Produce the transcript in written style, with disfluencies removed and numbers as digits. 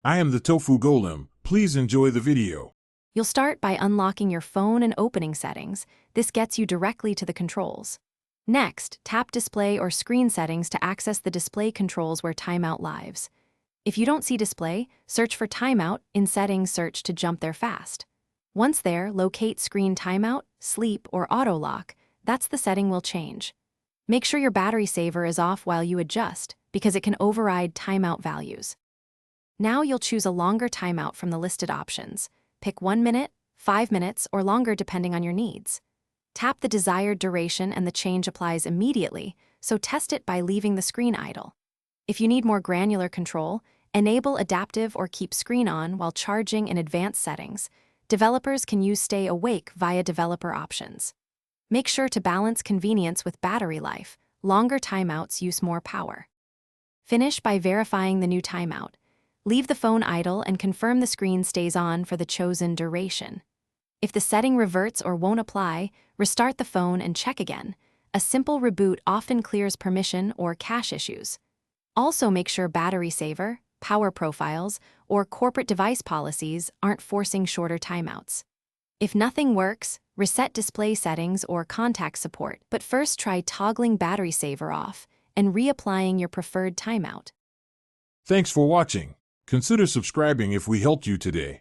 I am the Tofu Golem. Please enjoy the video. You'll start by unlocking your phone and opening settings. This gets you directly to the controls. Next, tap Display or Screen Settings to access the display controls where Timeout lives. If you don't see Display, search for Timeout in Settings. Search to jump there fast. Once there, locate Screen Timeout, Sleep, or Auto Lock. That's the setting we'll change. Make sure your battery saver is off while you adjust, because it can override timeout values. Now you'll choose a longer timeout from the listed options. Pick 1 minute, 5 minutes, or longer depending on your needs. Tap the desired duration and the change applies immediately, so test it by leaving the screen idle. If you need more granular control, enable adaptive or keep screen on while charging in advanced settings. Developers can use stay awake via developer options. Make sure to balance convenience with battery life. Longer timeouts use more power. Finish by verifying the new timeout. Leave the phone idle and confirm the screen stays on for the chosen duration. If the setting reverts or won't apply, restart the phone and check again. A simple reboot often clears permission or cache issues. Also make sure battery saver, power profiles, or corporate device policies aren't forcing shorter timeouts. If nothing works, reset display settings or contact support, but first try toggling battery saver off and reapplying your preferred timeout. Thanks for watching. Consider subscribing if we helped you today.